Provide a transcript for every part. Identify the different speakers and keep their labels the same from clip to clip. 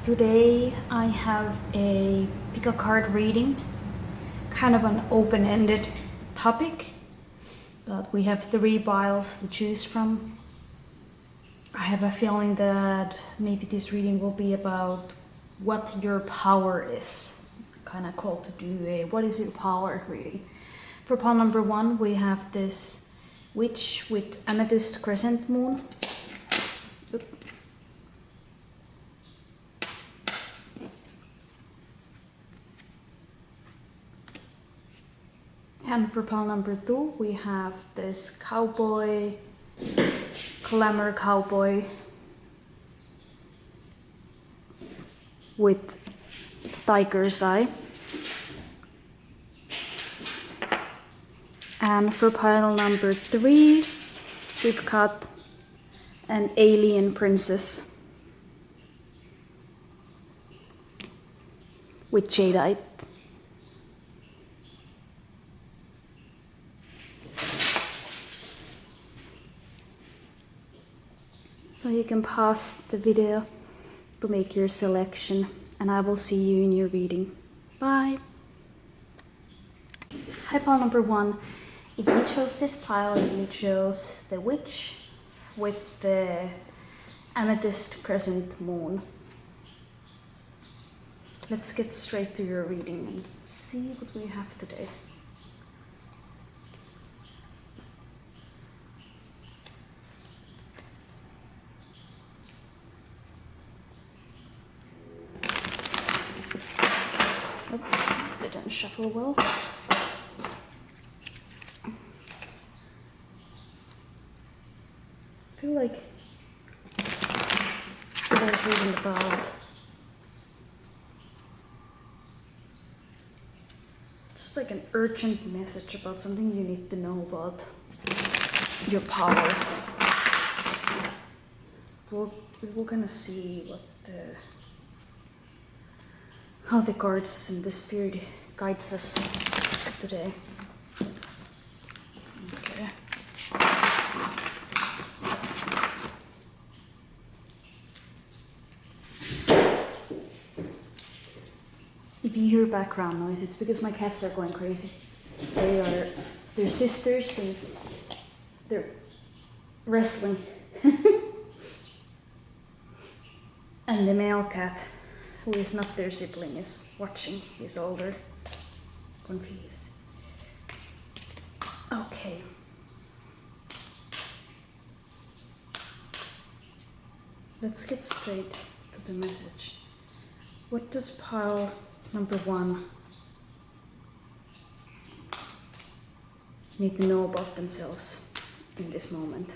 Speaker 1: Today I have a pick a card reading, kind of an open-ended topic, but we have 3 piles to choose from. I have a feeling that maybe this reading will be about what your power is. Kind of called to do a what is your power reading. For pile number 1 we have this witch with amethyst crescent moon. And for pile number 2 we have this cowboy, glamour cowboy with tiger's eye. And for pile number 3 we've got an alien princess with Jadeite. So you can pause the video to make your selection, and I will see you in your reading. Bye! Hi, pile number 1. If you chose this pile, you chose the witch with the amethyst crescent moon. Let's get straight to your reading and see what we have today. Didn't shuffle well. I feel like what I was reading about just like an urgent message about something you need to know about your power. We're gonna see what how the cards and the spirit guides us today. Okay. If you hear background noise, it's because my cats are going crazy. They're sisters and they're wrestling. And the male cat, who is not their sibling, is watching. He's older, confused. Okay. Let's get straight to the message. What does pile number 1 need to know about themselves in this moment?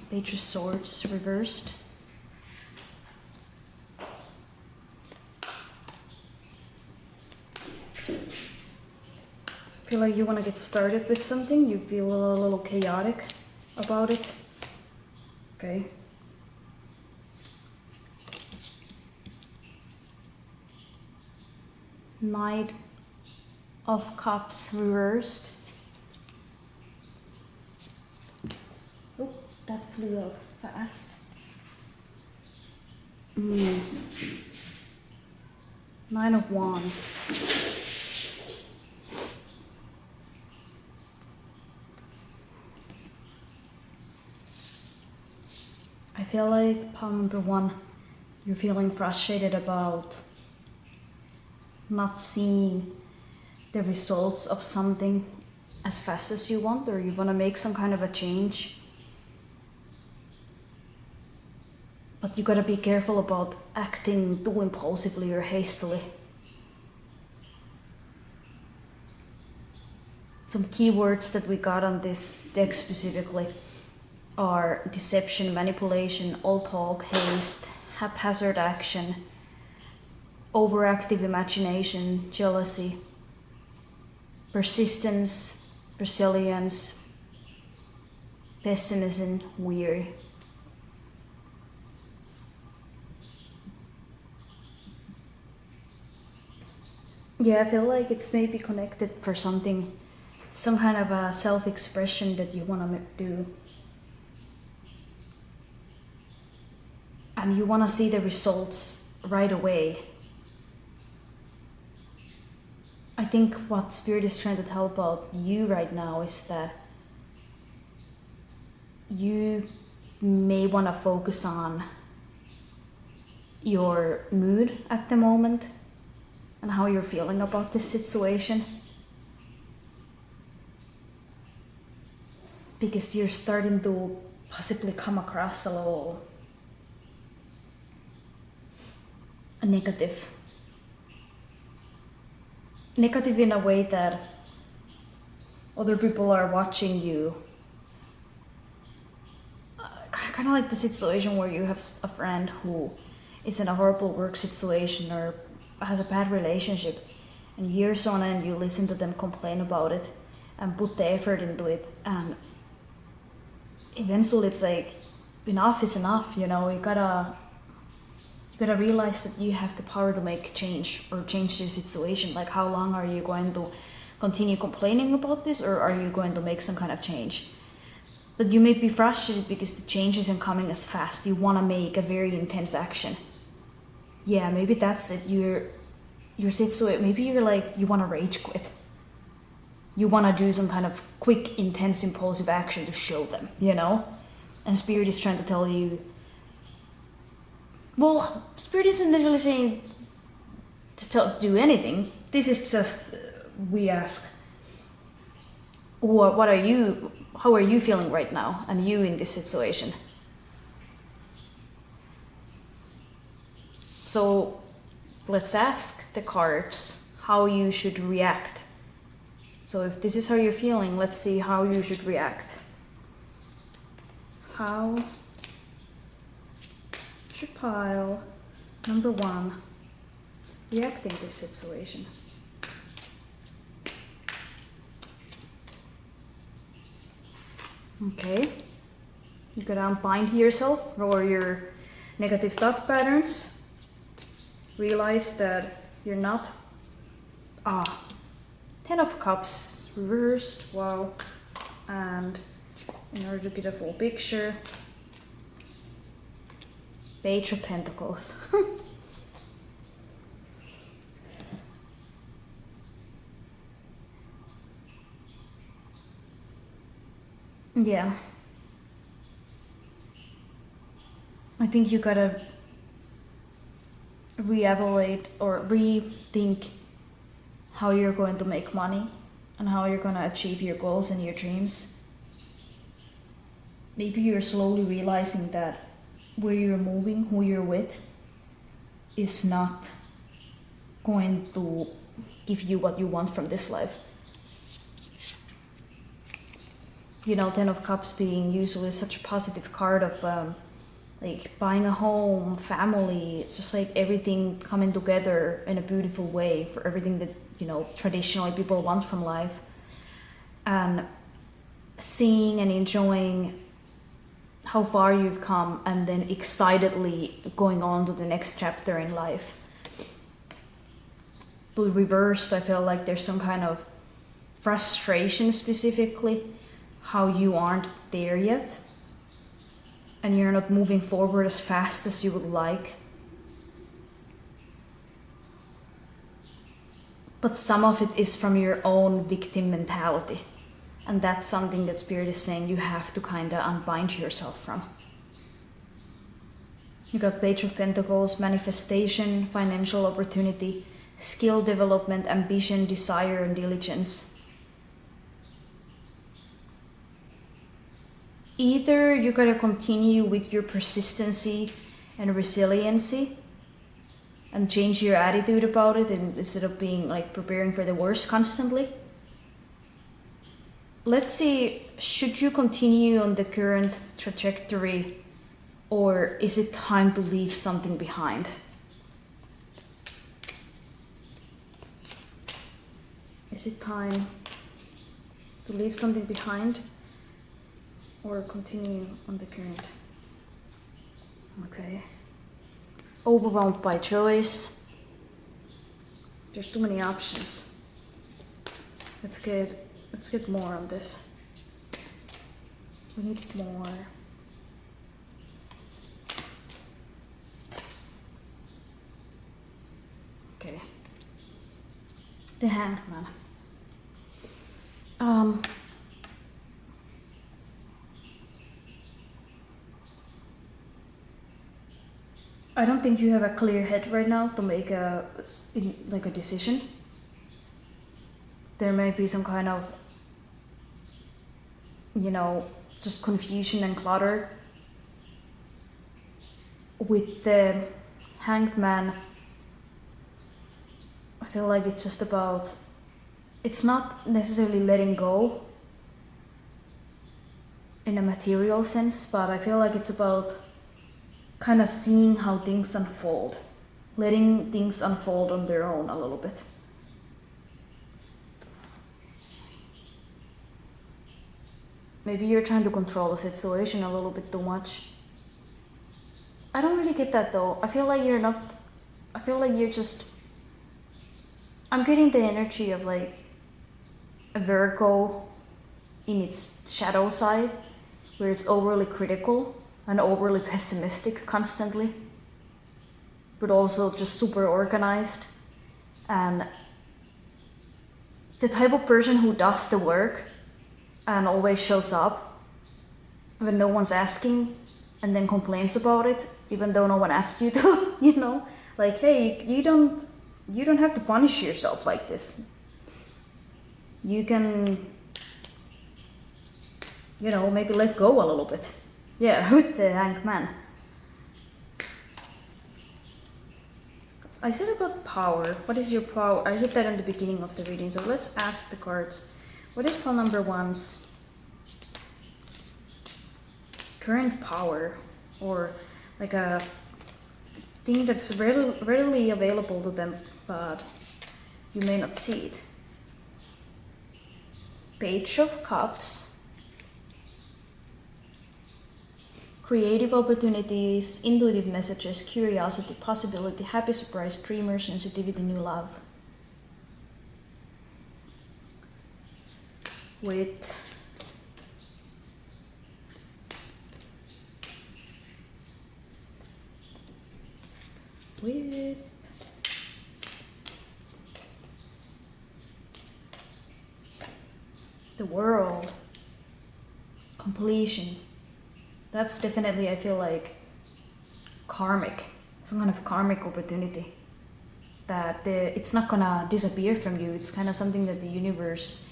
Speaker 1: Page of Swords reversed. Feel like you want to get started with something, you feel a little chaotic about it. Okay. Knight of Cups reversed. Oh, that flew out fast. Nine of Wands. I feel like pile number 1, you're feeling frustrated about not seeing the results of something as fast as you want, or you want to make some kind of a change. But you gotta be careful about acting too impulsively or hastily. Some keywords that we got on this deck specifically are deception, manipulation, all talk, haste, haphazard action, overactive imagination, jealousy, persistence, resilience, pessimism, weary. Yeah, I feel like it's maybe connected for something, some kind of a self-expression that you want to do. And you want to see the results right away. I think what Spirit is trying to tell about you right now is that you may want to focus on your mood at the moment and how you're feeling about this situation. Because you're starting to possibly come across a little negative. Negative in a way that other people are watching you. Kind of like the situation where you have a friend who is in a horrible work situation or has a bad relationship, and years on end you listen to them complain about it and put the effort into it, and eventually it's like enough is enough, you know. You gotta realize that you have the power to make change or change your situation. Like, how long are you going to continue complaining about this, or are you going to make some kind of change? But you may be frustrated because the change isn't coming as fast. You want to make a very intense action. Yeah, maybe that's it. Your situation. Maybe you're like, you want to rage quit. You want to do some kind of quick, intense, impulsive action to show them, you know? And Spirit is trying to tell you. Well, Spirit isn't necessarily saying to do anything. This is just we ask. What are you? How are you feeling right now, and you in this situation? So let's ask the cards how you should react. So if this is how you're feeling, let's see how you should react. How should pile number 1 react in this situation? Okay, you gotta unbind yourself or your negative thought patterns. Realize that you're not. 10 of Cups reversed, wow. And in order to get a full picture, Page of Pentacles. Yeah. I think you gotta re-evaluate or rethink how you're going to make money and how you're gonna achieve your goals and your dreams. Maybe you're slowly realizing that where you're moving, who you're with, is not going to give you what you want from this life. You know, 10 of Cups being usually such a positive card of like buying a home, family. It's just like everything coming together in a beautiful way for everything that, you know, traditionally people want from life. And seeing and enjoying how far you've come, and then excitedly going on to the next chapter in life. But reversed, I feel like there's some kind of frustration, specifically how you aren't there yet and you're not moving forward as fast as you would like. But some of it is from your own victim mentality. And that's something that Spirit is saying you have to kind of unbind yourself from. You got Page of Pentacles, manifestation, financial opportunity, skill development, ambition, desire, and diligence. Either you gotta continue with your persistency and resiliency and change your attitude about it, and instead of being like preparing for the worst constantly. Let's see, should you continue on the current trajectory, or is it time to leave something behind? Is it time to leave something behind or continue on the current? Okay. Overwhelmed by choice. There's too many options. Let's get more on this. We need more. Okay. The Hanged Man. I don't think you have a clear head right now to make a decision. There may be some kind of, just confusion and clutter. With the Hanged Man, I feel like it's just about, it's not necessarily letting go in a material sense, but I feel like it's about kind of seeing how things unfold, letting things unfold on their own a little bit. Maybe you're trying to control the situation a little bit too much. I don't really get that though. I feel like you're not, I feel like you're just, I'm getting the energy of like a Virgo in its shadow side, where it's overly critical and overly pessimistic constantly, but also just super organized, and the type of person who does the work and always shows up when no one's asking, and then complains about it even though no one asked you to. Like, hey, you don't have to punish yourself like this. You can, maybe let go a little bit. Yeah, with the Hanged Man. I said about power. What is your power? I said that in the beginning of the reading, so let's ask the cards. What is pile number one's current power, or like a thing that's readily available to them, but you may not see it? Page of Cups. Creative opportunities, intuitive messages, curiosity, possibility, happy surprise, dreamer, sensitivity, new love. With the World, completion. That's definitely, I feel like, karmic, some kind of karmic opportunity. That it's not gonna disappear from you. It's kind of something that the universe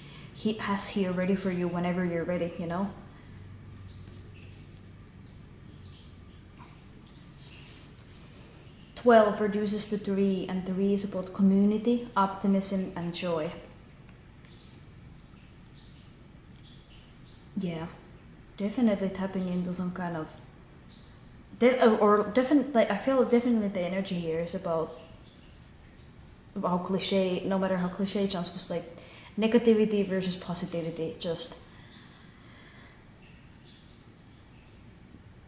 Speaker 1: has here ready for you whenever you're ready, 12 reduces to 3, and 3 is about community, optimism, and joy. Yeah, definitely tapping into some kind of, I feel definitely the energy here is about how cliche, no matter how cliche it sounds, was like negativity versus positivity, just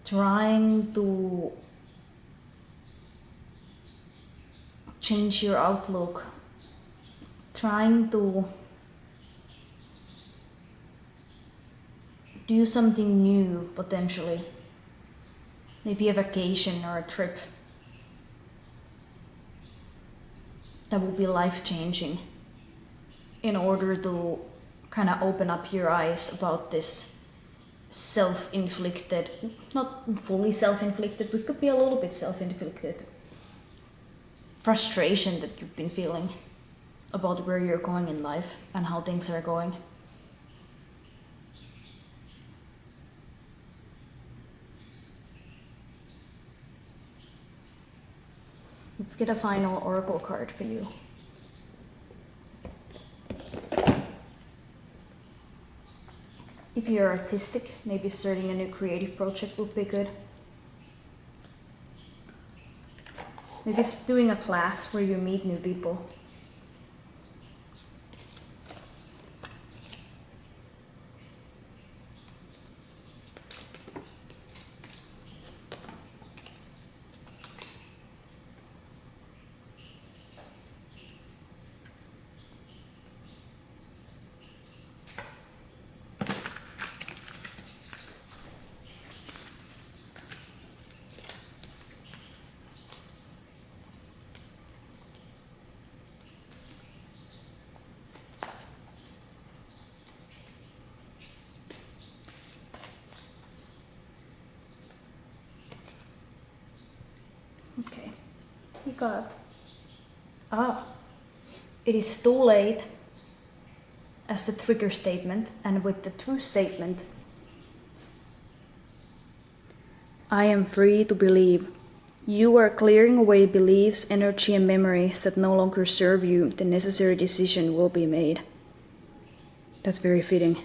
Speaker 1: trying to change your outlook, trying to do something new potentially, maybe a vacation or a trip that will be life-changing, in order to kind of open up your eyes about this self-inflicted, not fully self-inflicted, but could be a little bit self-inflicted frustration that you've been feeling about where you're going in life and how things are going. Let's get a final oracle card for you. If you're artistic, maybe starting a new creative project would be good. Maybe doing a class where you meet new people. You got, it is too late as the trigger statement, and with the true statement, I am free to believe. You are clearing away beliefs, energy, and memories that no longer serve you. The necessary decision will be made. That's very fitting.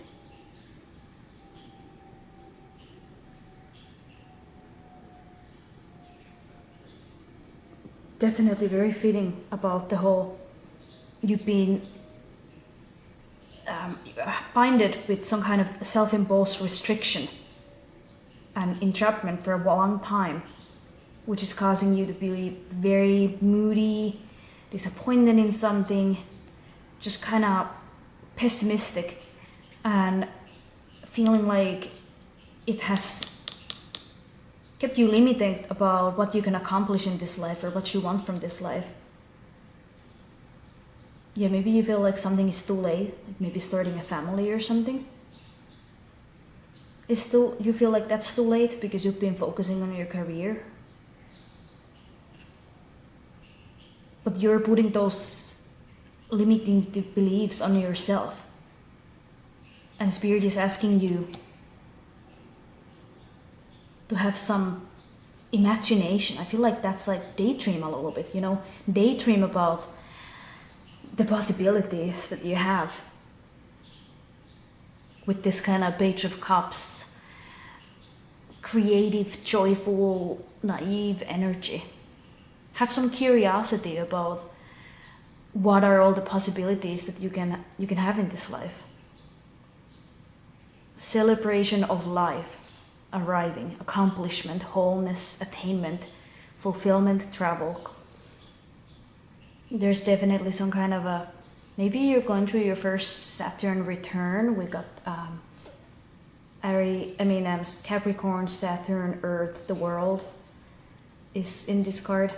Speaker 1: Definitely very fitting about the whole you being binded with some kind of self-imposed restriction and entrapment for a long time, which is causing you to be very moody, disappointed in something, just kind of pessimistic, and feeling like it has kept you limited about what you can accomplish in this life or what you want from this life. Yeah, maybe you feel like something is too late, like maybe starting a family or something. You feel like that's too late because you've been focusing on your career. But you're putting those limiting beliefs on yourself. And Spirit is asking you to have some imagination. I feel like that's like daydream a little bit, daydream about the possibilities that you have with this kind of Page of Cups, creative, joyful, naive energy. Have some curiosity about what are all the possibilities that you can have in this life. Celebration of life, arriving, accomplishment, wholeness, attainment, fulfillment, travel. There's definitely some kind of maybe you're going through your first Saturn return. We got Capricorn, Saturn, Earth, the world is in this card.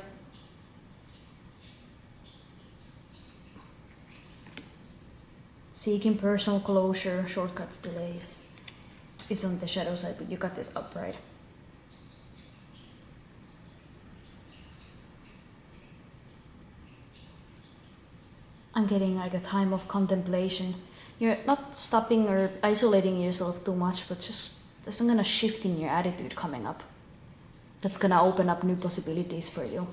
Speaker 1: Seeking personal closure, shortcuts, delays is on the shadow side, but you got this upright. I'm getting like a time of contemplation. You're not stopping or isolating yourself too much, but just there's some kind of shift in your attitude coming up that's gonna open up new possibilities for you.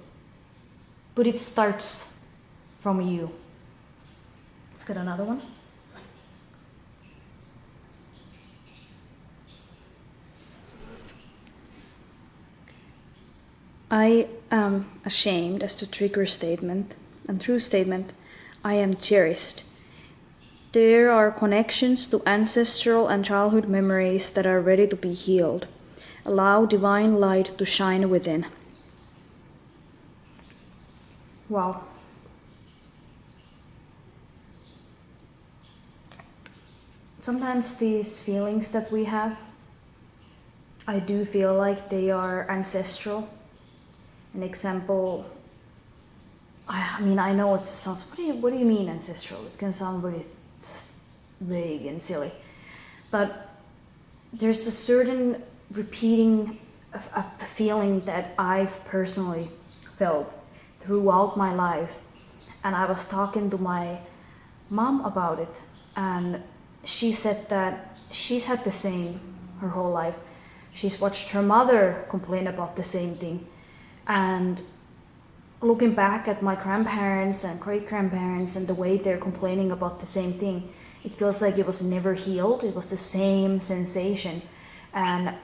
Speaker 1: But it starts from you. Let's get another one. I am ashamed as the trigger statement, and true statement, I am cherished. There are connections to ancestral and childhood memories that are ready to be healed. Allow divine light to shine within. Wow. Sometimes these feelings that we have, I do feel like they are ancestral. An example, I know it sounds, what do you mean ancestral? It can sound really vague and silly. But there's a certain repeating a feeling that I've personally felt throughout my life. And I was talking to my mom about it, and she said that she's had the same her whole life. She's watched her mother complain about the same thing. And looking back at my grandparents and great-grandparents and the way they're complaining about the same thing, it feels like it was never healed. It was the same sensation. And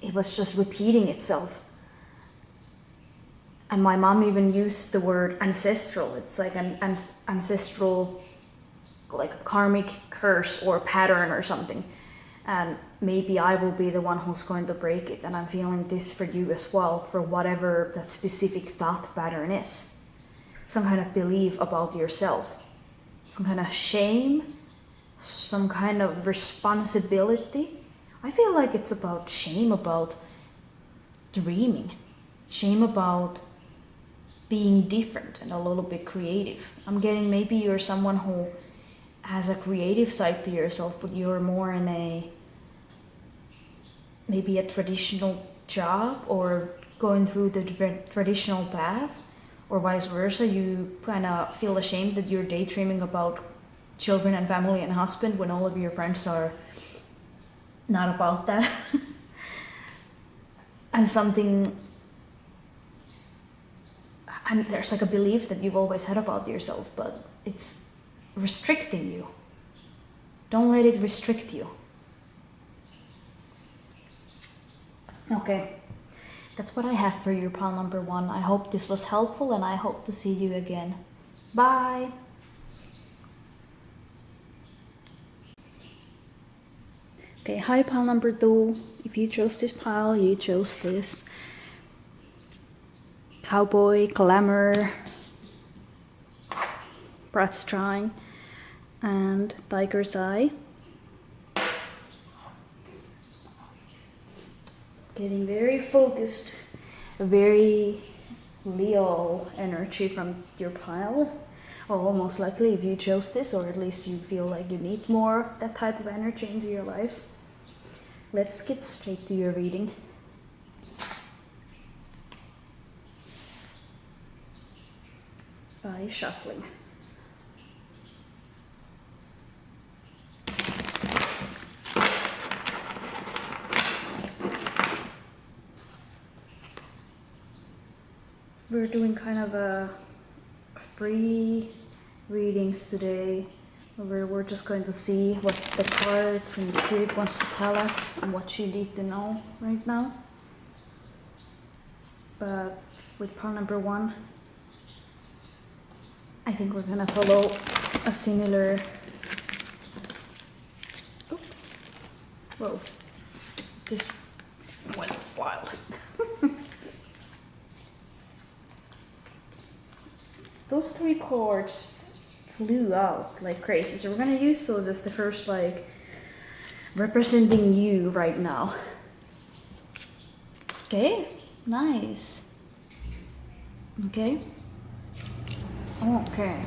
Speaker 1: it was just repeating itself. And my mom even used the word ancestral. It's like an ancestral, like karmic curse or pattern or something. And maybe I will be the one who's going to break it. And I'm feeling this for you as well, for whatever that specific thought pattern is. Some kind of belief about yourself. Some kind of shame. Some kind of responsibility. I feel like it's about shame about dreaming. Shame about being different and a little bit creative. I'm getting maybe you're someone who has a creative side to yourself, but you're more in maybe a traditional job or going through the traditional path, or vice versa, you kind of feel ashamed that you're daydreaming about children and family and husband when all of your friends are not about that. And there's like a belief that you've always had about yourself, but it's restricting you. Don't let it restrict you. Okay, that's what I have for you, pile number 1. I hope this was helpful, and I hope to see you again. Bye! Okay, hi pile number 2. If you chose this pile, you chose this. Cowboy, Glamour, Brat's Trying, and Tiger's Eye. Getting very focused, very Leo energy from your pile. Or most likely if you chose this, or at least you feel like you need more of that type of energy into your life. Let's get straight to your reading. By shuffling. We're doing kind of a free readings today, where we're just going to see what the cards and the spirit wants to tell us and what you need to know right now. But with pile number 1, I think we're gonna follow a similar... Oh. Whoa, this went wild. Those 3 cards flew out like crazy, so we're gonna use those as the first, like, representing you right now. Okay, nice. Okay. Okay.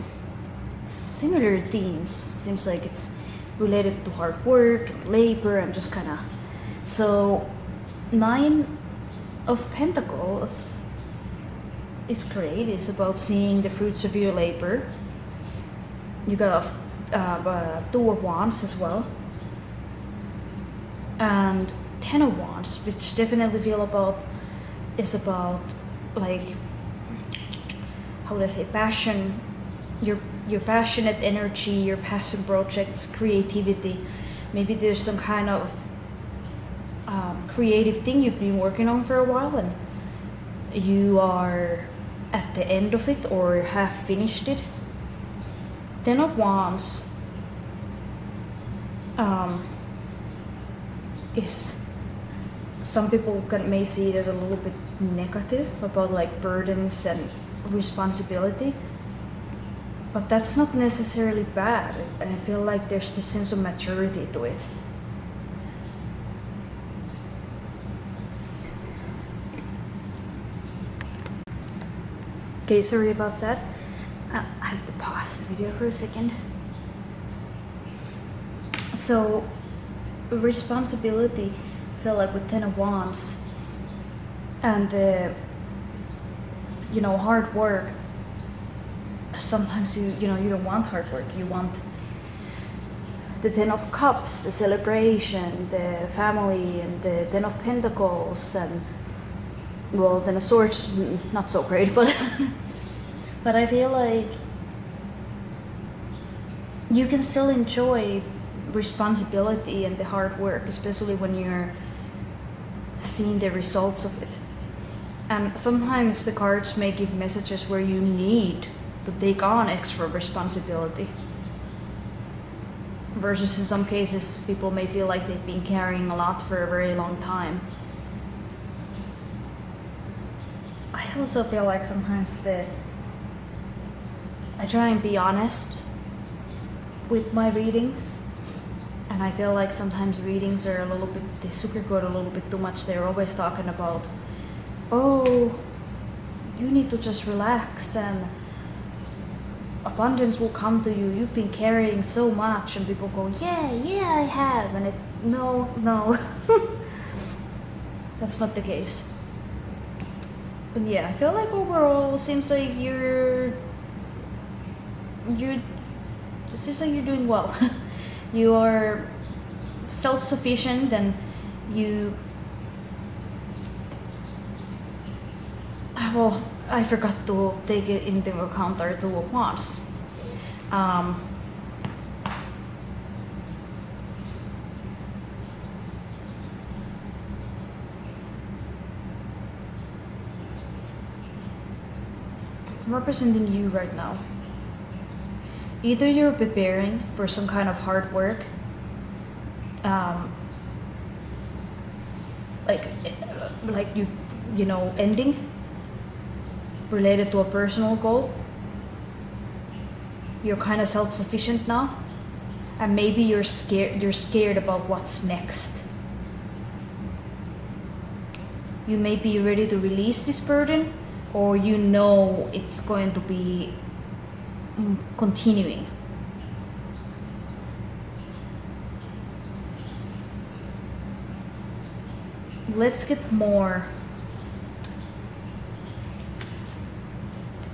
Speaker 1: Similar themes. It seems like it's related to hard work, labor, and just kind of... So, 9 of Pentacles is great. It's about seeing the fruits of your labor. You got 2 of Wands as well. And 10 of Wands, which definitely is about, like, how would I say, passion, your passionate energy, your passion projects, creativity. Maybe there's some kind of creative thing you've been working on for a while, and you are at the end of it or have finished it. 10 of Wands is, some people may see it as a little bit negative, about like burdens and responsibility, but that's not necessarily bad. I feel like there's this sense of maturity to it. Okay, sorry about that. I have to pause the video for a second. So, responsibility, I feel like with 10 of Wands and hard work. Sometimes you don't want hard work. You want the 10 of Cups, the celebration, the family, and the 10 of Pentacles, and well, then a Swords, not so great, but but I feel like you can still enjoy responsibility and the hard work, especially when you're seeing the results of it. And sometimes the cards may give messages where you need to take on extra responsibility. Versus in some cases, people may feel like they've been carrying a lot for a very long time. I also feel like sometimes I try and be honest with my readings, and I feel like sometimes readings are they sugarcoat a little bit too much. They're always talking about, oh, you need to just relax and abundance will come to you. You've been carrying so much, and people go, yeah, I have, and it's no, that's not the case. But yeah, I feel like overall seems like you it seems like you're doing well. You are self-sufficient, and you well, I forgot to take it into account our two of wands. I'm representing you right now. Either you're preparing for some kind of hard work, like you know, ending related to a personal goal. You're kind of self-sufficient now, and maybe you're scared about what's next. You may be ready to release this burden, or you know it's going to be continuing. Let's get more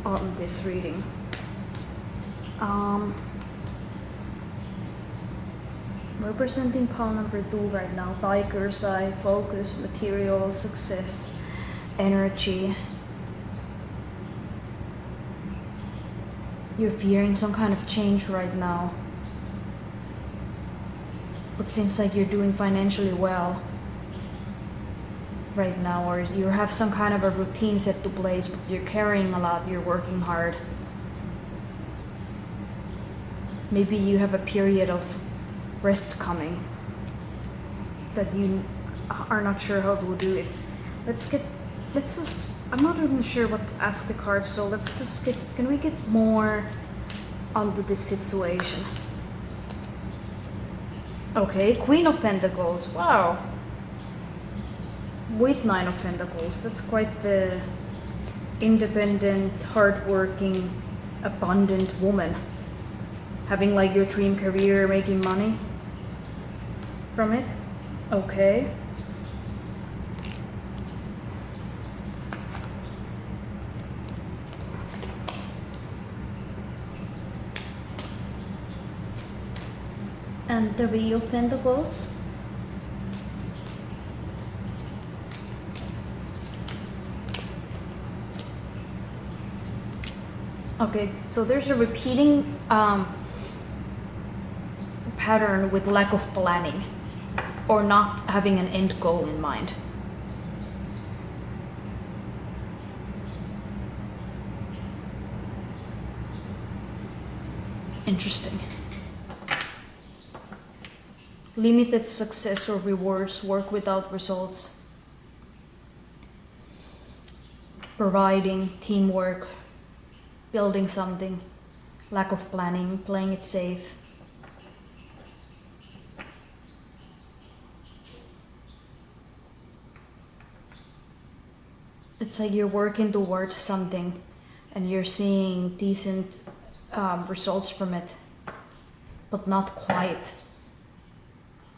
Speaker 1: on this reading. Representing pile number 2 right now. Tiger's eye, focus, material, success, energy. You're fearing some kind of change right now. It seems like you're doing financially well right now, or you have some kind of a routine set to place, but you're carrying a lot, you're working hard. Maybe you have a period of rest coming that you are not sure how to do it. I'm not even sure what to ask the cards, so can we get more onto this situation? Okay, Queen of Pentacles, wow. With 9 of Pentacles, that's quite the independent, hardworking, abundant woman. Having like your dream career, making money from it. Okay. And the Three of Pentacles. Okay, so there's a repeating pattern with lack of planning or not having an end goal in mind. Interesting. Limited success or rewards, work without results. Providing, teamwork, building something, lack of planning, playing it safe. It's like you're working towards something and you're seeing decent results from it, but not quite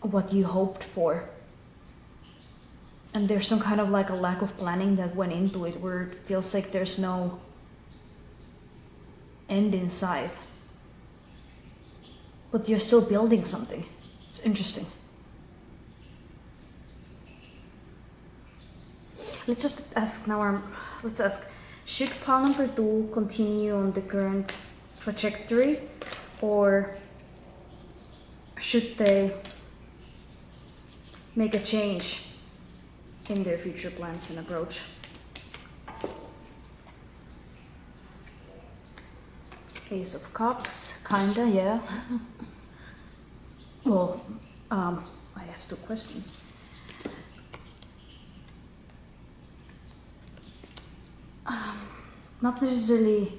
Speaker 1: what you hoped for. And there's some kind of like a lack of planning that went into it, where it feels like there's no end in sight. But you're still building something. It's interesting. Let's just ask now, let's ask, should pile number 2 continue on the current trajectory, or should they make a change in their future plans and approach? Ace of Cups, kinda, yeah. Well, I asked 2 questions. Not necessarily.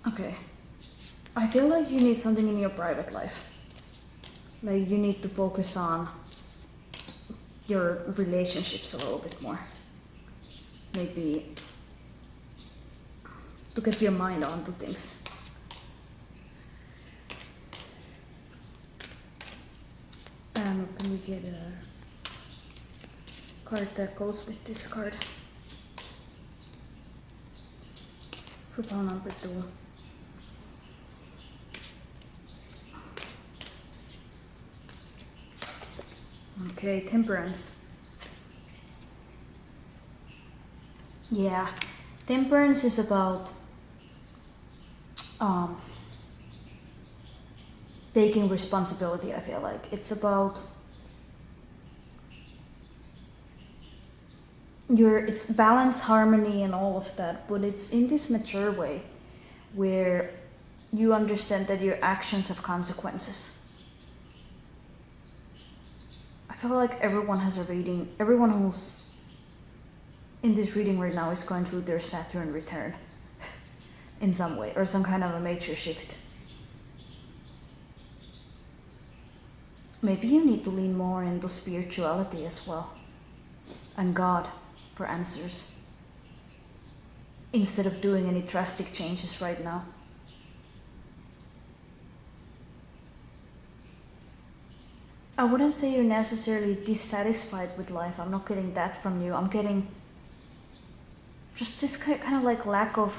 Speaker 1: Okay. I feel like you need something in your private life. Like you need to focus on your relationships a little bit more. Maybe to get your mind onto things. Can we get a card that goes with this card? for pile number 2. Okay, temperance. Yeah, temperance is about taking responsibility, I feel like. It's about it's balance, harmony, and all of that, but it's in this mature way where you understand that your actions have consequences. I feel like everyone has a reading, everyone who's in this reading right now is going through their Saturn return in some way, or some kind of a major shift. Maybe you need to lean more into spirituality as well, and God for answers, instead of doing any drastic changes right now. I wouldn't say you're necessarily dissatisfied with life. I'm not getting that from you. I'm getting just this kind of like lack of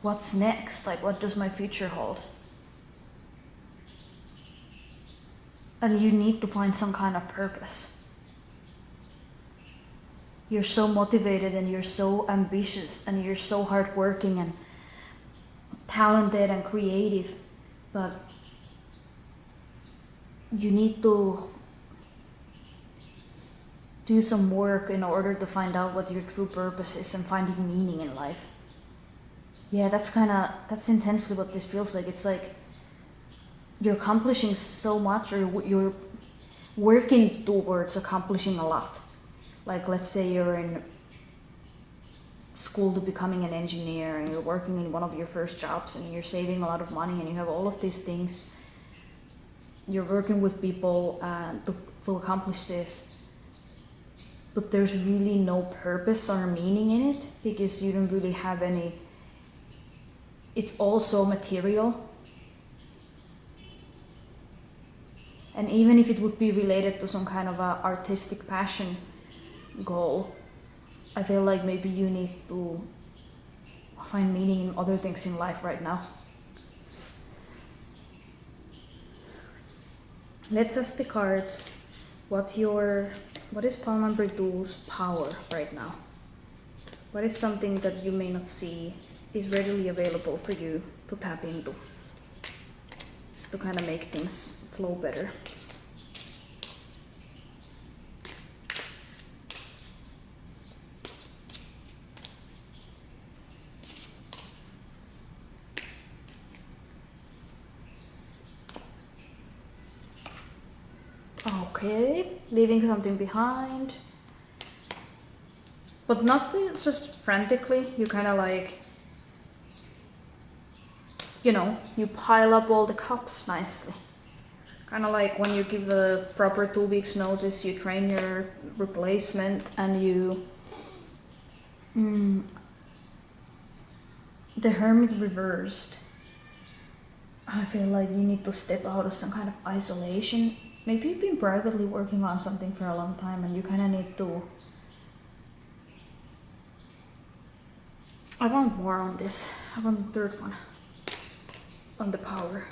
Speaker 1: what's next, like what does my future hold? And you need to find some kind of purpose. You're so motivated and you're so ambitious and you're so hardworking and talented and creative, but you need to do some work in order to find out what your true purpose is and finding meaning in life. Yeah, that's intensely what this feels like. It's like you're accomplishing so much, or you're working towards accomplishing a lot. Like, let's say you're in school to becoming an engineer and you're working in one of your first jobs and you're saving a lot of money and you have all of these things. You're working with people to accomplish this, but there's really no purpose or meaning in it because you don't really have any. It's all so material. And even if it would be related to some kind of a artistic passion goal, I feel like maybe you need to find meaning in other things in life right now. Let's ask the cards what is pile number 2's power right now? What is something that you may not see is readily available for you to tap into to kind of make things flow better? Okay, leaving something behind, but not just frantically. You kind of like, you pile up all the cups nicely. Kind of like when you give a proper 2 weeks notice, you train your replacement and you... The Hermit reversed. I feel like you need to step out of some kind of isolation. Maybe you've been privately working on something for a long time and you kind of need to... I want more on this. I want the third one. On the power.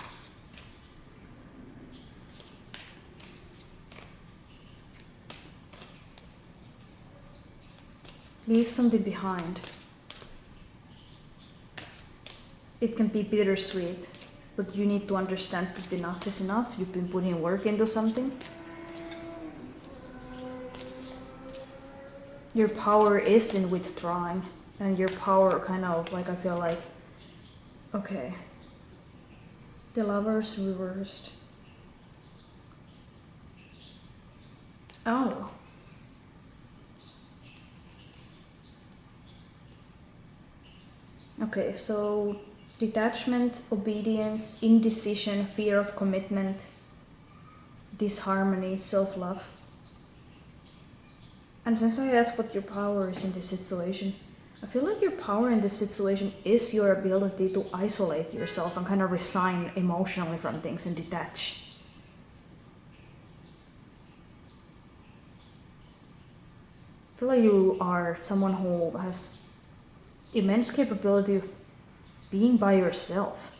Speaker 1: Leave something behind. It can be bittersweet, but you need to understand that enough is enough. You've been putting work into something. Your power is in withdrawing, and your power kind of like, I feel like, okay. The Lovers reversed. Oh. Okay, so detachment, obedience, indecision, fear of commitment, disharmony, self-love. And since I asked what your power is in this situation, I feel like your power in this situation is your ability to isolate yourself and kind of resign emotionally from things and detach. I feel like you are someone who has immense capability of being by yourself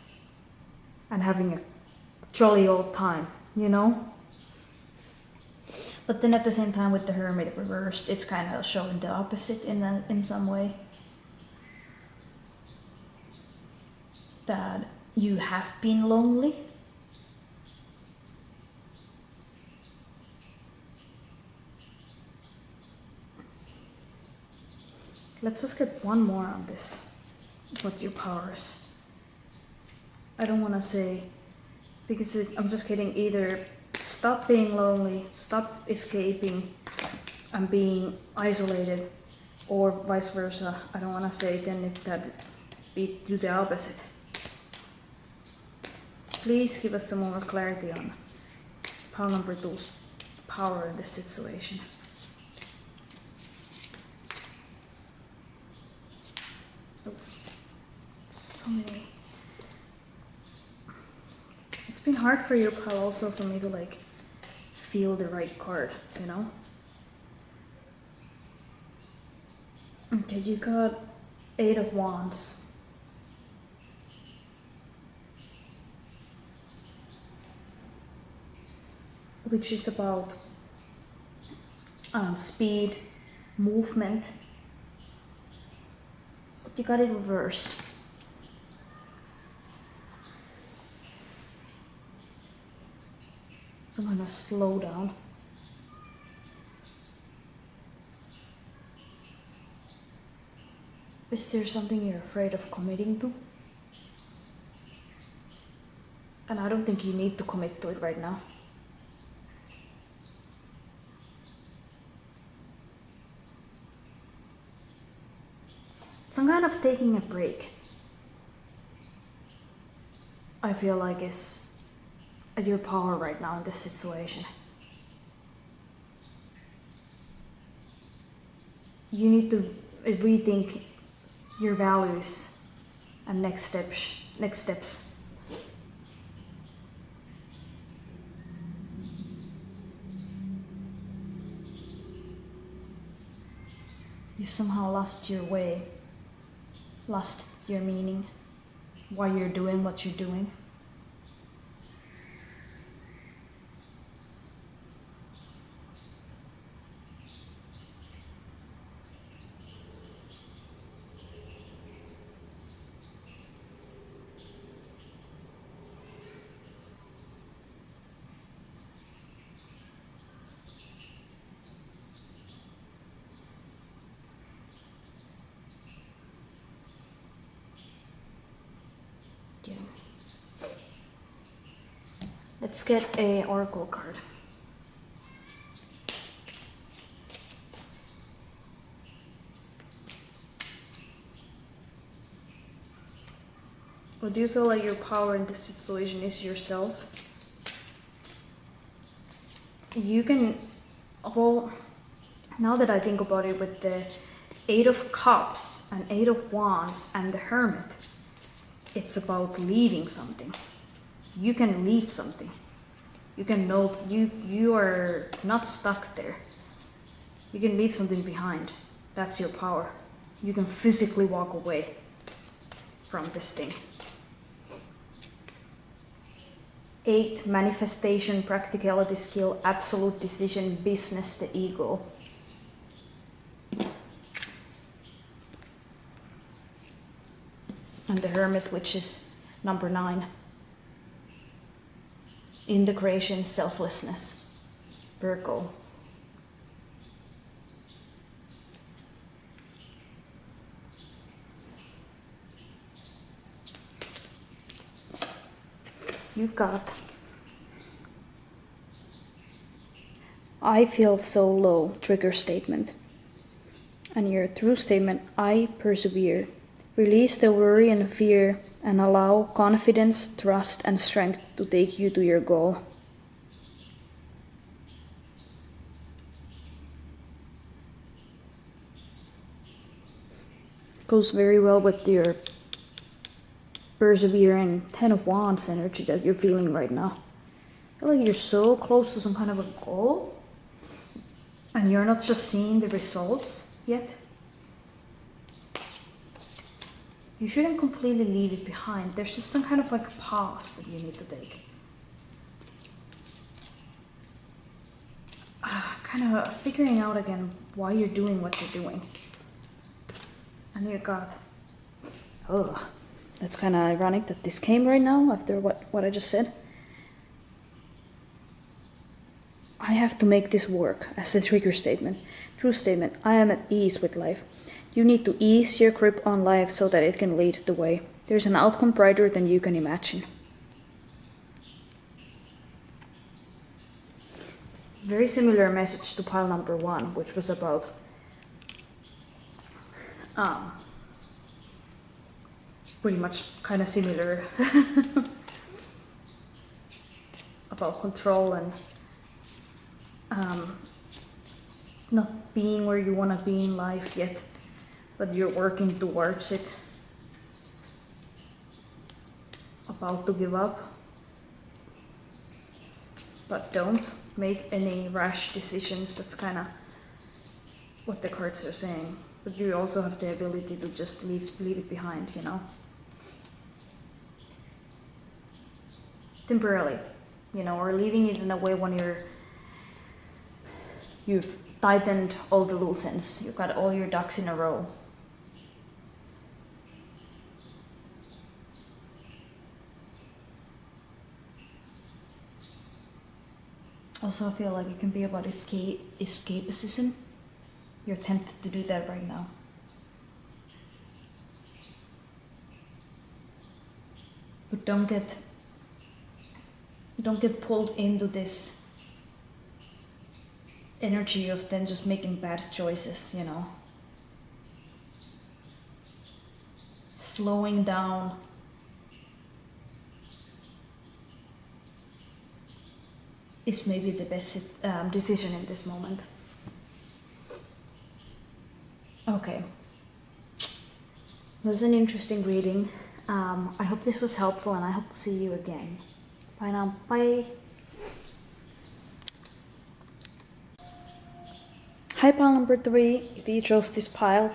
Speaker 1: and having a jolly old time, you know? But then at the same time with the Hermit reversed, it's kind of showing the opposite in some way. That you have been lonely. Let's just get one more on this. What your power is. I don't want to say, because I'm just getting either stop being lonely, stop escaping and being isolated, or vice versa. I don't want to say then that do the opposite. Please give us some more clarity on pile number 2's power in this situation. Oh, so many. It's been hard for your pile also for me to like feel the right card, you know? Okay, you got 8 of Wands. Which is about speed, movement. But you got it reversed. So I'm gonna slow down. Is there something you're afraid of committing to? And I don't think you need to commit to it right now. Some kind of taking a break, I feel like is your power right now in this situation. You need to rethink your values and next steps. You've somehow lost your way. Lost your meaning, why you're doing what you're doing. Let's get a oracle card. Or do you feel like your power in this situation is yourself? You can, well, now that I think about it, with the 8 of Cups and 8 of Wands and the Hermit, it's about leaving something. You can leave something. You can know you are not stuck there. You can leave something behind. That's your power. You can physically walk away from this thing. 8, manifestation, practicality, skill, absolute decision, business, the ego. And the Hermit, which is number 9. Integration, selflessness, Virgo. You got, I feel so low, trigger statement. And your true statement, I persevere. Release the worry and fear and allow confidence, trust, and strength to take you to your goal. Goes very well with your persevering 10 of Wands energy that you're feeling right now. I feel like you're so close to some kind of a goal and you're not just seeing the results yet. you shouldn't completely leave it behind. There's just some kind of like pause that you need to take. Kind of figuring out again why you're doing what you're doing. And you got, oh, that's kind of ironic that this came right now after what I just said. I have to make this work as the trigger statement. True statement, I am at ease with life. You need to ease your grip on life so that it can lead the way. There's an outcome brighter than you can imagine. Very similar message to pile number 1, which was about pretty much kind of similar about control and not being where you want to be in life yet, but you're working towards it. About to give up, but don't make any rash decisions. That's kind of what the cards are saying. But you also have the ability to just leave it behind, you know. Temporarily, you know, or leaving it in a way when you've tightened all the loose ends. You've got all your ducks in a row. Also, I feel like it can be about escapism. You're tempted to do that right now. But don't get pulled into this energy of then just making bad choices, you know. Slowing down. Is maybe the best decision in this moment. Okay. It was an interesting reading. I hope this was helpful and I hope to see you again. Bye now. Bye. Hi, pile number 3. If you chose this pile,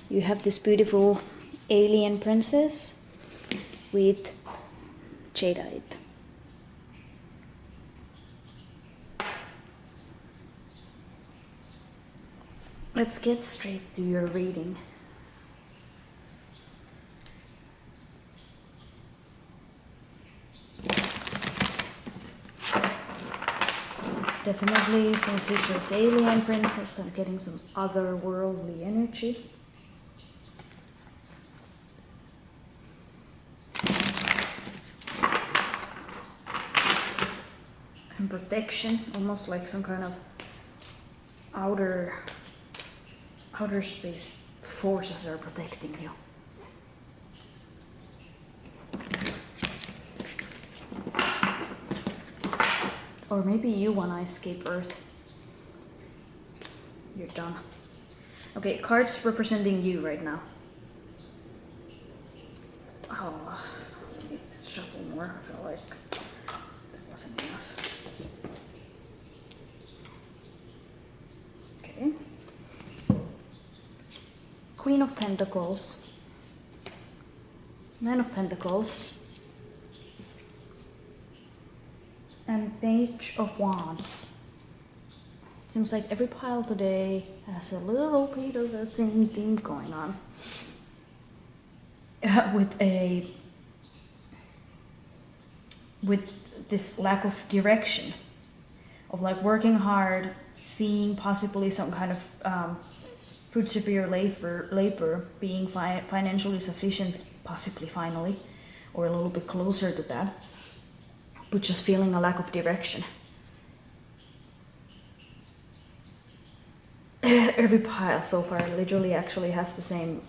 Speaker 1: you have this beautiful alien princess with Jadeite. Let's get straight to your reading. Definitely, since you chose alien princess, I'm getting some otherworldly energy. And protection, almost like some kind of outer space forces are protecting you. Or maybe you want to escape Earth. You're done. Okay, cards representing you right now. Oh, let me shuffle more. I feel like that wasn't enough. Okay. Queen of Pentacles, Nine of Pentacles, and Page of Wands. Seems like every pile today has a little bit of the same theme going on. With this lack of direction, of like working hard, seeing possibly some kind of fruits of your labor, being financially sufficient, possibly finally, or a little bit closer to that, but just feeling a lack of direction. Every pile so far literally actually has the same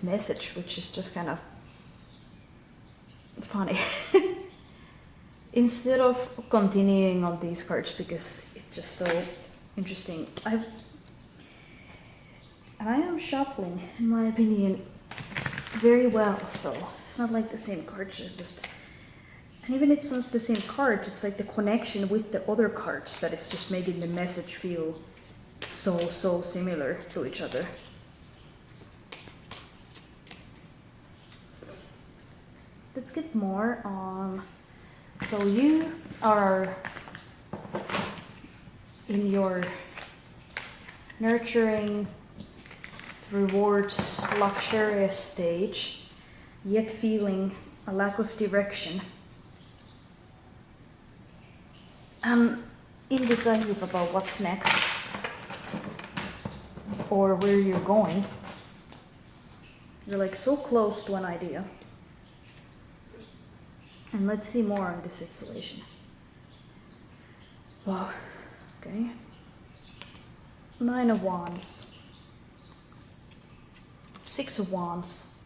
Speaker 1: message, which is just kind of funny. Instead of continuing on these cards, because it's just so interesting, I am shuffling, in my opinion, very well, so it's not like the same cards are just... And even it's not the same card, it's like the connection with the other cards that is just making the message feel so similar to each other. let's get more on. So you are in your nurturing, rewards, luxurious stage, yet feeling a lack of direction. I'm indecisive about what's next or where you're going. You're like so close to an idea. And let's see more on this situation. Wow, okay. 9 of Wands. 6 of Wands.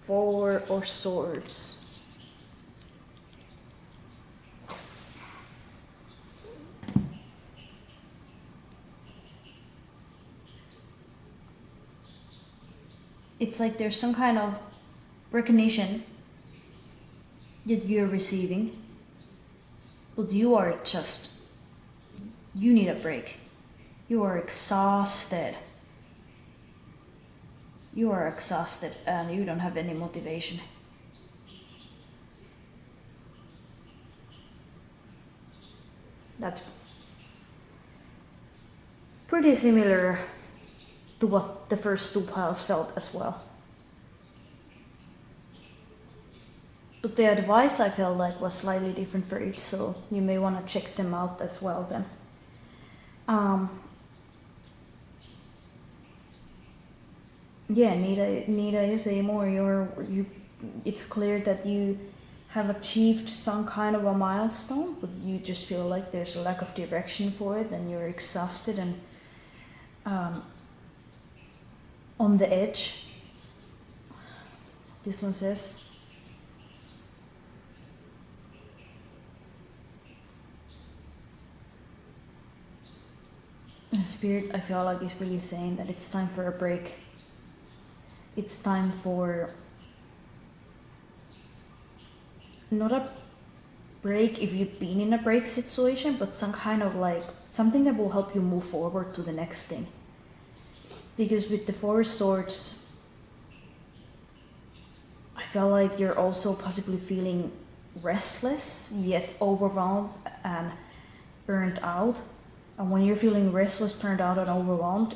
Speaker 1: 4 of Swords. It's like there's some kind of recognition that you're receiving, but you are just, you need a break. You are exhausted. You are exhausted and you don't have any motivation. That's pretty similar to what the first 2 piles felt as well. But the advice I felt like was slightly different for each, so you may want to check them out as well then. Yeah, Nita is a more it's clear that you have achieved some kind of a milestone, but you just feel like there's a lack of direction for it and you're exhausted and on the edge. This one says, the Spirit, I feel like, is really saying that it's time for a break. It's time for not a break if you've been in a break situation, but some kind of like something that will help you move forward to the next thing. Because with the 4 swords, I feel like you're also possibly feeling restless, yet overwhelmed and burnt out. And when you're feeling restless, burned out, and overwhelmed,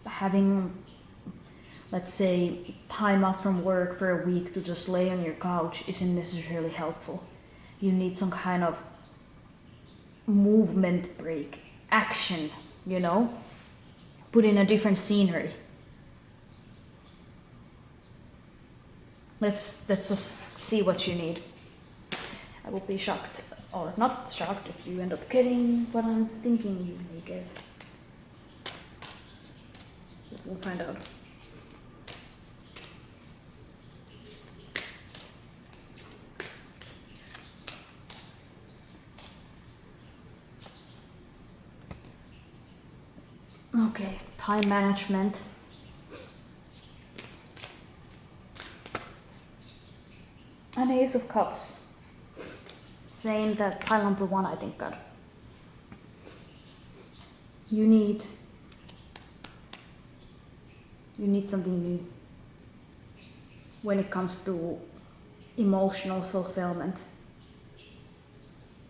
Speaker 1: having, let's say, time off from work for a week to just lay on your couch isn't necessarily helpful. You need some kind of movement break, action, you know? Put in a different scenery. Let's just see what you need. I will be shocked, or not shocked, if you end up getting what I'm thinking you may get. We'll find out. Okay, time management. An Ace of Cups. Same that pile number 1 I think got. You need something new when it comes to emotional fulfillment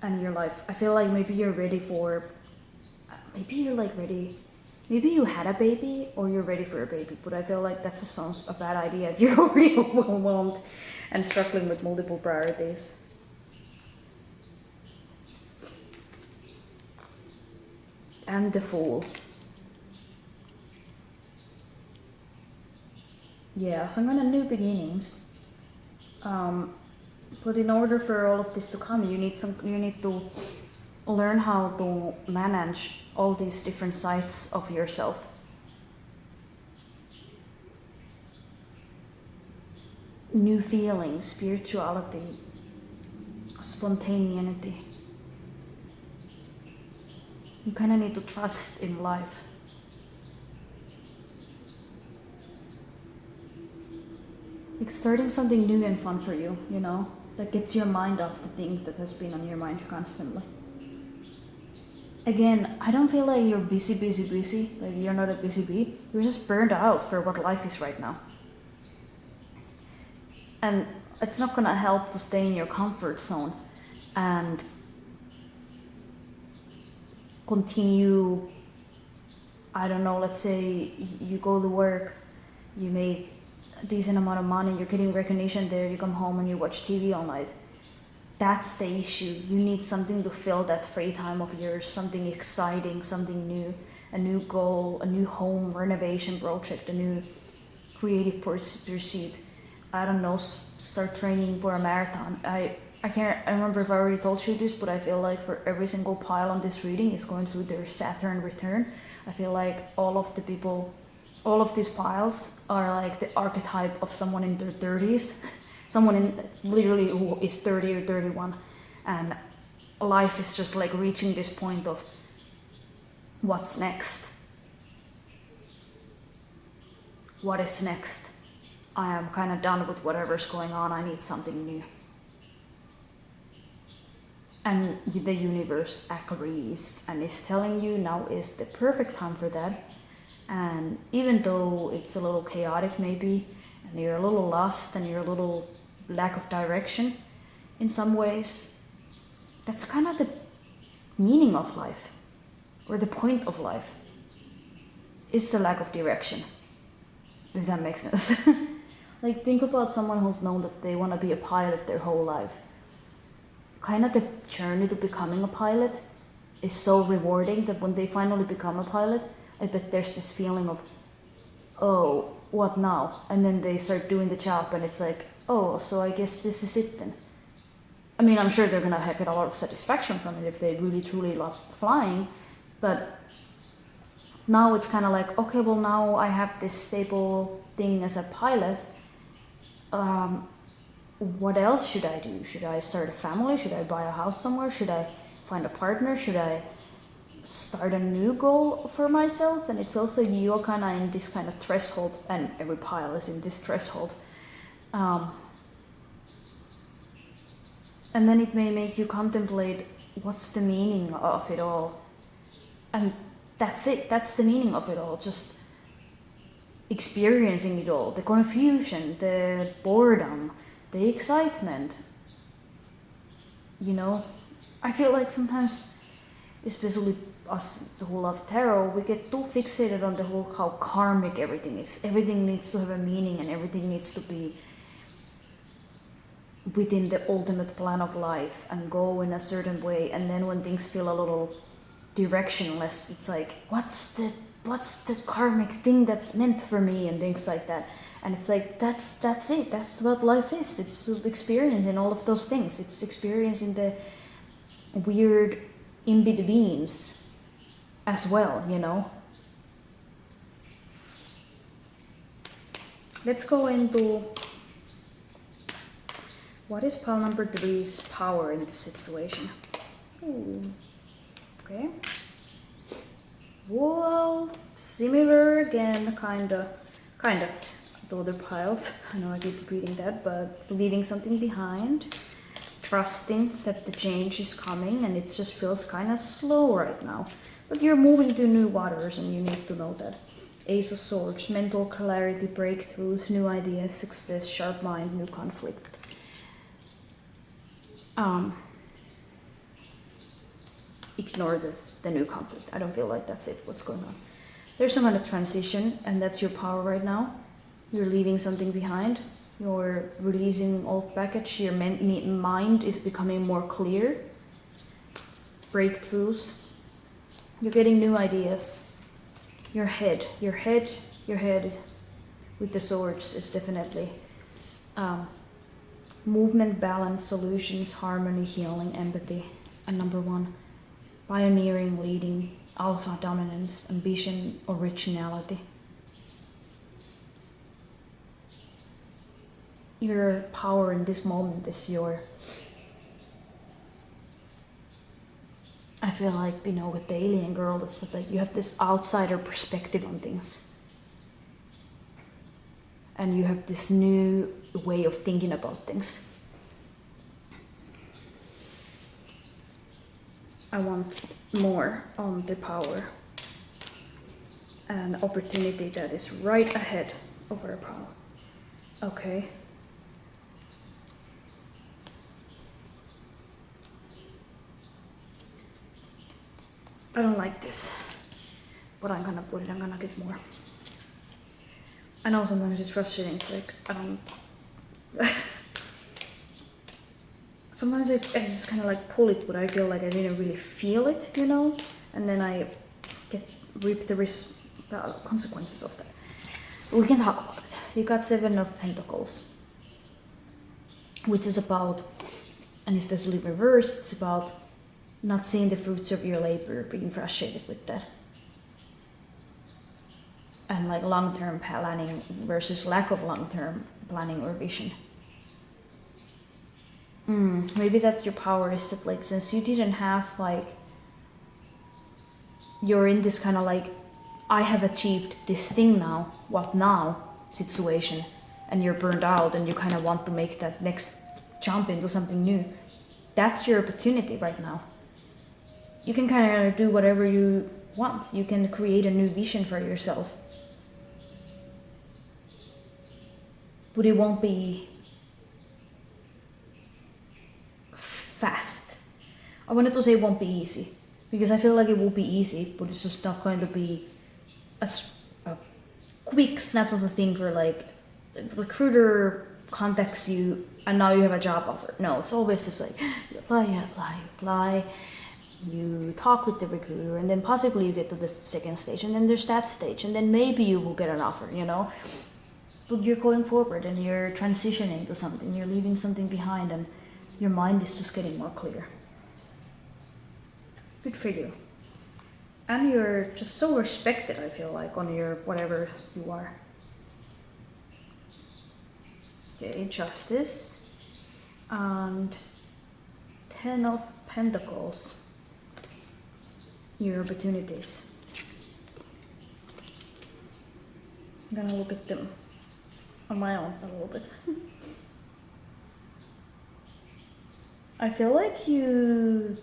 Speaker 1: and your life. I feel like maybe you're ready for, maybe you had a baby or you're ready for a baby, but I feel like that just sounds a bad idea if you're already overwhelmed and struggling with multiple priorities. And the Fool. Yeah, some kind of new beginnings. But in order for all of this to come, you need to learn how to manage all these different sides of yourself. New feelings, spirituality, spontaneity. You kind of need to trust in life. It's starting something new and fun for you, you know, that gets your mind off the thing that has been on your mind constantly. Again, I don't feel like you're busy, like you're not a busy bee. You're just burned out for what life is right now. And it's not gonna help to stay in your comfort zone and continue, I don't know, let's say you go to work, you make a decent amount of money, you're getting recognition there, you come home and you watch TV all night. That's the issue. You need something to fill that free time of yours, something exciting, something new, a new goal, a new home renovation project, a new creative pursuit. I don't know, start training for a marathon. I remember if I already told you this, but I feel like for every single pile on this reading is going through their Saturn return. I feel like all of these piles are like the archetype of someone in their 30s. Someone in literally who is 30 or 31, and life is just like reaching this point of what's next? What is next? I am kind of done with whatever's going on. I need something new. And the universe agrees and is telling you now is the perfect time for that. And even though it's a little chaotic maybe, and you're a little lost and you're a little lack of direction in some ways, that's kind of the meaning of life, or the point of life, is the lack of direction, if that makes sense. Like, think about someone who's known that they want to be a pilot their whole life. Kind of the journey to becoming a pilot is so rewarding that when they finally become a pilot, I bet there's this feeling of, oh, what now? And then they start doing the job and it's like, oh, so I guess this is it then. I mean, I'm sure they're gonna get a lot of satisfaction from it if they really truly love flying, but now it's kind of like, okay, well now I have this stable thing as a pilot. What else should I do? Should I start a family? Should I buy a house somewhere? Should I find a partner? Should I start a new goal for myself? And it feels like you're kind of in this kind of threshold, and every pile is in this threshold. And then it may make you contemplate what's the meaning of it all. And that's it, that's the meaning of it all. Just experiencing it all, the confusion, the boredom, the excitement. You know, I feel like sometimes, especially us who love tarot, we get too fixated on the whole how karmic everything is. Everything needs to have a meaning and everything needs to be within the ultimate plan of life and go in a certain way. And then when things feel a little directionless, it's like, what's the karmic thing that's meant for me, and things like that. And it's like, that's it, that's what life is. It's experiencing all of those things. It's experiencing the weird in-betweens as well, you know. Let's go into what is pile number 3's power in this situation. Ooh. Okay. Well, similar again, kinda to other piles. I know I keep repeating that, but leaving something behind, trusting that the change is coming, and it just feels kind of slow right now. But you're moving to new waters, and you need to know that. Ace of Swords, mental clarity, breakthroughs, new ideas, success, sharp mind, new conflict. Ignore the new conflict. I don't feel like that's it, what's going on. There's some kind of transition, and that's your power right now. You're leaving something behind. You're releasing old baggage. Your mind is becoming more clear. Breakthroughs. You're getting new ideas. Your head with the swords is definitely movement, balance, solutions, harmony, healing, empathy. And number 1, pioneering, leading, alpha dominance, ambition, originality. Your power in this moment is I feel like, you know, with the alien girl, it's like you have this outsider perspective on things. And you have this new way of thinking about things. I want more on the power and opportunity that is right ahead of our power. Okay. I don't like this, but I'm gonna put it, I'm gonna get more. I know sometimes it's frustrating, it's like, I don't... Sometimes I just kind of like pull it, but I feel like I didn't really feel it, you know? And then I reap the consequences of that. We can talk about it. You got 7 of Pentacles, which is about, and especially reversed, it's about not seeing the fruits of your labor, being frustrated with that. And like long-term planning versus lack of long-term planning or vision. Maybe that's your power, is that like, since you didn't have like, you're in this kind of like, I have achieved this thing now, what now situation, and you're burned out and you kind of want to make that next jump into something new. That's your opportunity right now. You can kind of do whatever you want. You can create a new vision for yourself. But it won't be fast. I wanted to say it won't be easy, because I feel like it will be easy, but it's just not going to be a quick snap of a finger, like the recruiter contacts you and now you have a job offer. No, it's always just like, you apply, you talk with the recruiter, and then possibly you get to the second stage, and then there's that stage, and then maybe you will get an offer, you know? But you're going forward and you're transitioning to something, you're leaving something behind, and your mind is just getting more clear. Good for you. And you're just so respected, I feel like, on your whatever you are. Okay, Justice. And 10 of Pentacles. Your opportunities. I'm gonna look at them on my own a little bit. I feel like you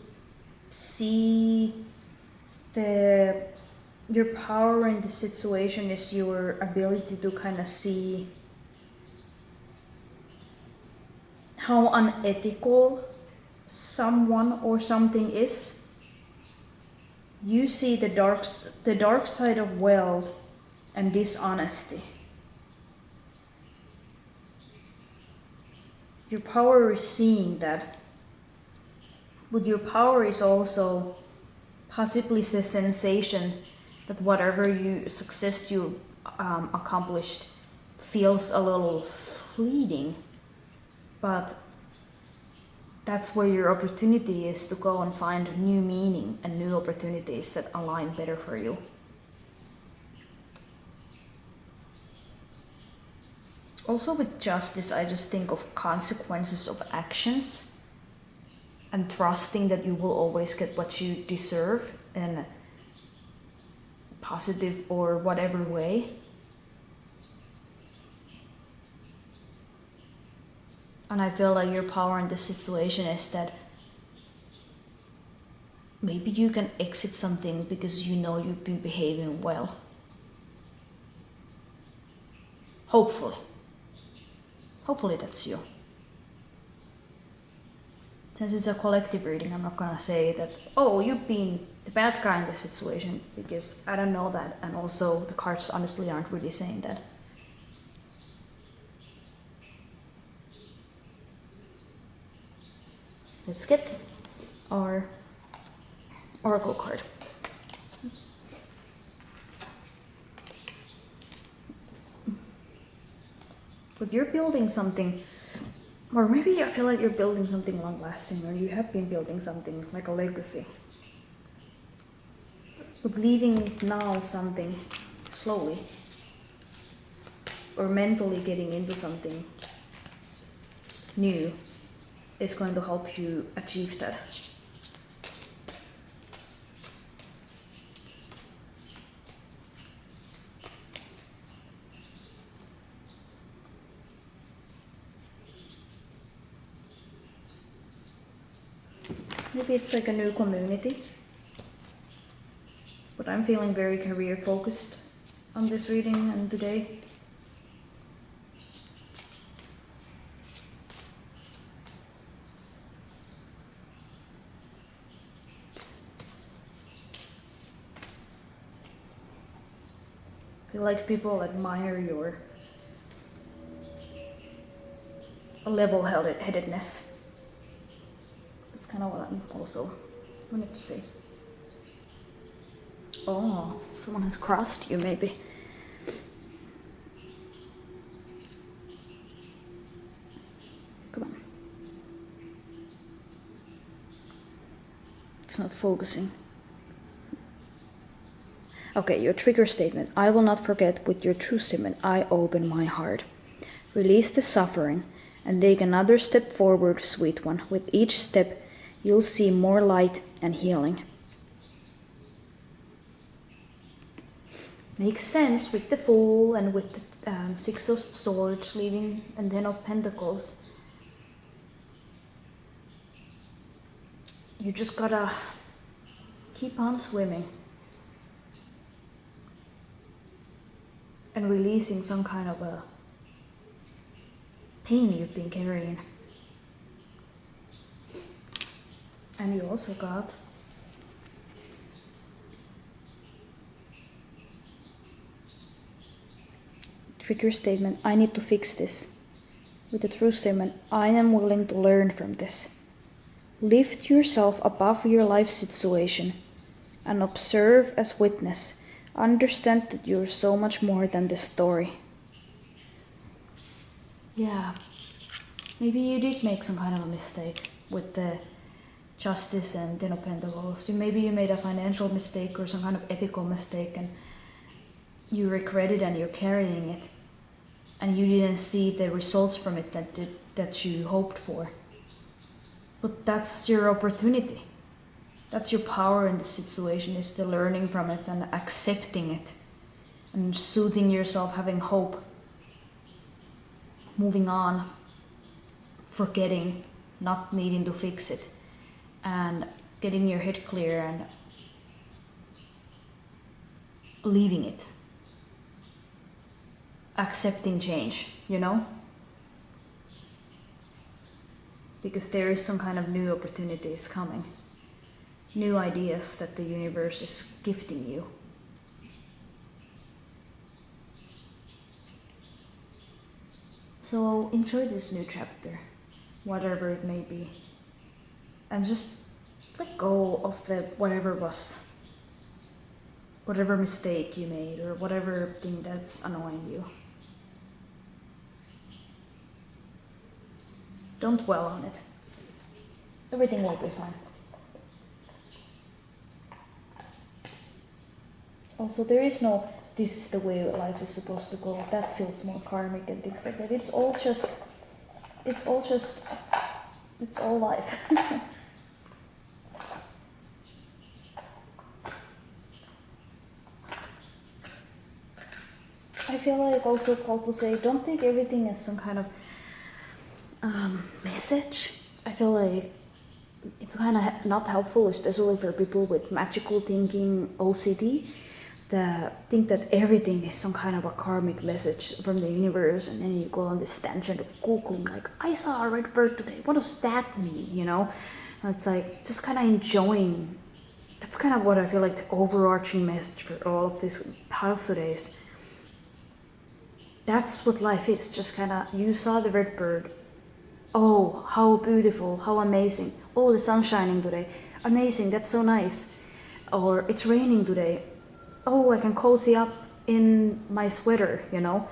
Speaker 1: see your power in the situation is your ability to kind of see how unethical someone or something is. You see the dark side of wealth and dishonesty. Your power is seeing that, but your power is also possibly the sensation that whatever success you accomplished feels a little fleeting, but that's where your opportunity is to go and find new meaning and new opportunities that align better for you. Also with Justice, I just think of consequences of actions and trusting that you will always get what you deserve in a positive or whatever way. And I feel like your power in this situation is that maybe you can exit something because you know you've been behaving well. Hopefully. Hopefully that's you. Since it's a collective reading, I'm not gonna say that, oh, you've been the bad guy in this situation, because I don't know that, and also the cards honestly aren't really saying that. Let's get our oracle card. Oops. But you're building something, or maybe I feel like you're building something long-lasting, or you have been building something like a legacy. But leaving now something slowly, or mentally getting into something new, is going to help you achieve that. Maybe it's like a new community, but I'm feeling very career focused on this reading and today. I feel like people admire your level-headedness. That's kind of what I'm also wanted to say. Oh, someone has crossed you maybe. Come on. It's not focusing. Okay, your trigger statement. I will not forget. With your true statement, I open my heart. Release the suffering and take another step forward, sweet one. With each step, you'll see more light and healing. Makes sense with the Fool and with the Six of Swords leaving and then of Pentacles. You just gotta keep on swimming and releasing some kind of a pain you've been carrying. And you also got trigger statement, I need to fix this. With the true statement, I am willing to learn from this. Lift yourself above your life situation and observe as witness. Understand that you're so much more than this story. Yeah, maybe you did make some kind of a mistake with the Justice and Ten of Pentacles. Maybe you made a financial mistake or some kind of ethical mistake and you regret it and you're carrying it. And you didn't see the results from it that you hoped for. But that's your opportunity. That's your power in the situation, is the learning from it and accepting it. And soothing yourself, having hope. Moving on. Forgetting, not needing to fix it. And getting your head clear and leaving it. Accepting change, you know? Because there is some kind of new opportunities coming. New ideas that the universe is gifting you. So enjoy this new chapter, whatever it may be. And just let go of the whatever mistake you made or whatever thing that's annoying you. Don't dwell on it. Everything will be fine. Also, there is no, this is the way life is supposed to go. That feels more karmic and things like that. It's all life. I feel like also called to say, don't take everything as some kind of message. I feel like it's kind of not helpful, especially for people with magical thinking, OCD, that think that everything is some kind of a karmic message from the universe, and then you go on this tangent of Googling, like, I saw a red bird today, what does that mean, you know? And it's like, just kind of enjoying, that's kind of what I feel like the overarching message for all of this house today is. That's what life is, just kind of, you saw the red bird, oh, how beautiful, how amazing. Oh, the sun's shining today. Amazing, that's so nice. Or it's raining today. Oh, I can cozy up in my sweater, you know?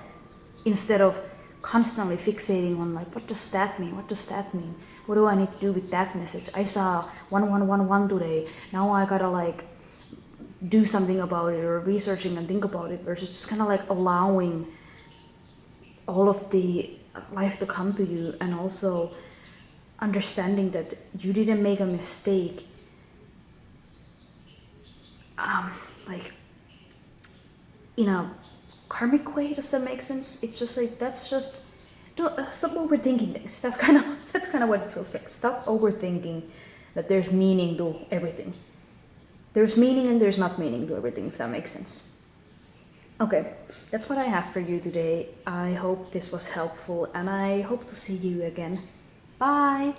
Speaker 1: Instead of constantly fixating on like, what does that mean? What does that mean? What do I need to do with that message? I saw 1111 today. Now I gotta like do something about it or researching and think about it, versus just kind of like allowing all of the life to come to you, and also understanding that you didn't make a mistake like in a karmic way. Does that make sense? It's just like, that's just, stop overthinking things. That's kind of what it feels like. Stop overthinking that there's meaning to everything. There's meaning and there's not meaning to everything, if that makes sense. Okay, that's what I have for you today. I hope this was helpful and I hope to see you again. Bye!